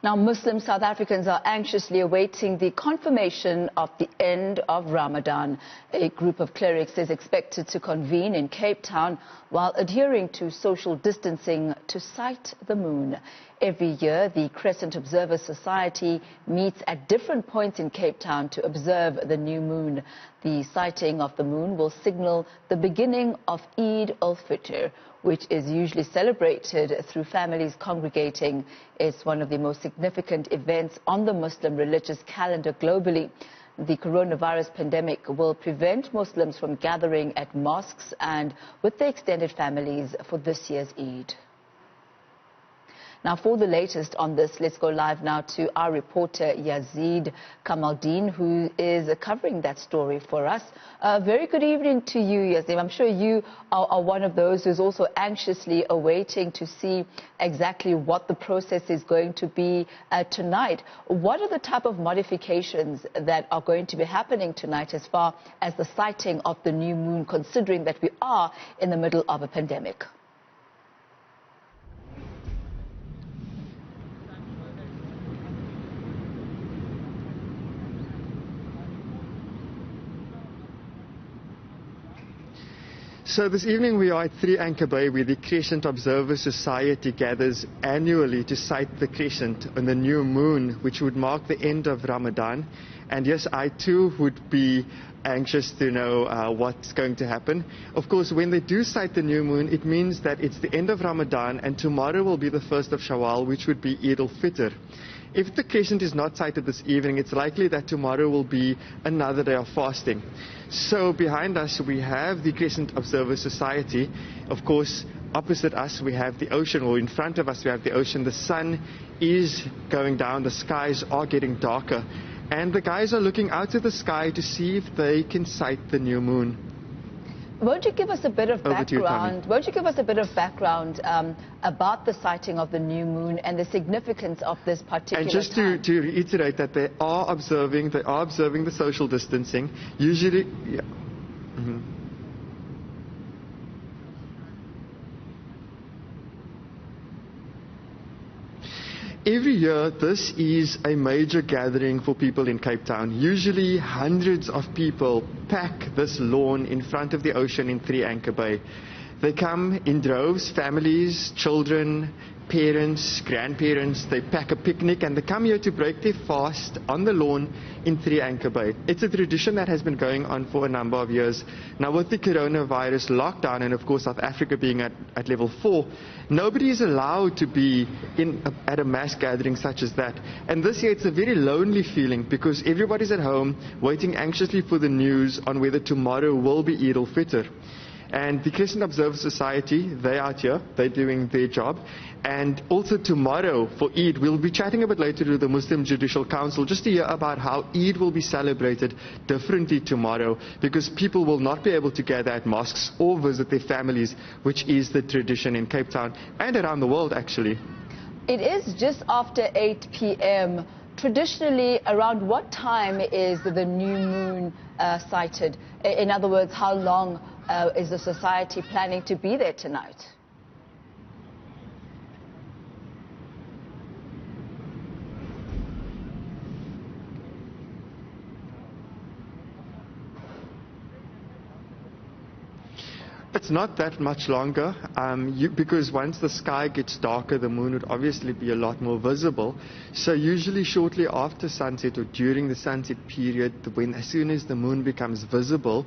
Now, Muslim South Africans are anxiously awaiting the confirmation of the end of Ramadan. A group of clerics is expected to convene in Cape Town while adhering to social distancing to sight the moon. Every year, the Crescent Observer Society meets at different points in Cape Town to observe the new moon. The sighting of the moon will signal the beginning of Eid al-Fitr, which is usually celebrated through families congregating. It's one of the most significant events on the Muslim religious calendar globally. The coronavirus pandemic will prevent Muslims from gathering at mosques and with their extended families for this year's Eid. Now, for the latest on this, let's go live now to our reporter Yazeed Kamaldien, who is covering that story for us. Very good evening to you, Yazeed. I'm sure you are one of those who's also anxiously awaiting to see exactly what the process is going to be tonight. What are the type of modifications that are going to be happening tonight as far as the sighting of the new moon, considering that we are in the middle of a pandemic? So this evening we are at 3 Anchor Bay, where the Crescent Observer Society gathers annually to sight the crescent on the new moon, which would mark the end of Ramadan. And yes, I too would be anxious to know what's going to happen. Of course, when they do sight the new moon, it means that it's the end of Ramadan, and tomorrow will be the 1st of Shawwal, which would be Eid al-Fitr. If the crescent is not sighted this evening, it's likely that tomorrow will be another day of fasting. So behind us we have the Crescent Observer Society. Of course, opposite us we have the ocean, or in front of us we have the ocean. The sun is going down, the skies are getting darker, and the guys are looking out at the sky to see if they can sight the new moon. Won't you give us a bit of background? Won't you give us a bit of background about the sighting of the new moon and the significance of this particular And just time? to reiterate that they are observing the social distancing. Usually, yeah. Every year, this is a major gathering for people in Cape Town. Usually, hundreds of people pack this lawn in front of the ocean in 3 Anchor Bay. They come in droves, families, children, parents, grandparents. They pack a picnic and they come here to break their fast on the lawn in 3 Anchor Bay. It's a tradition that has been going on for a number of years. Now, with the coronavirus lockdown and, of course, South Africa being at level 4, nobody is allowed to be at a mass gathering such as that. And this year it's a very lonely feeling because everybody's at home waiting anxiously for the news on whether tomorrow will be Eid al-Fitr. And the Crescent Observer Society, they're out here, they're doing their job. And also tomorrow for Eid, we'll be chatting a bit later to the Muslim Judicial Council just to hear about how Eid will be celebrated differently tomorrow, because people will not be able to gather at mosques or visit their families, which is the tradition in Cape Town and around the world actually. It is just after 8 p.m. Traditionally, around what time is the new moon sighted? In other words, how long is the society planning to be there tonight? It's not that much longer, because once the sky gets darker, the moon would obviously be a lot more visible. So usually shortly after sunset or during the sunset period, as soon as the moon becomes visible,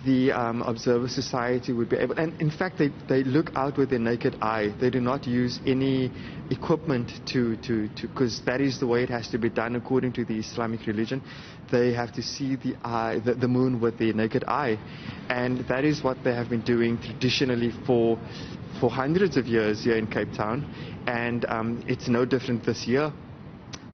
the Observer Society would be able, and in fact they look out with their naked eye. They do not use any equipment because that is the way it has to be done according to the Islamic religion. They have to see the moon with their naked eye, and that is what they have been doing traditionally for hundreds of years here in Cape Town, and it's no different this year.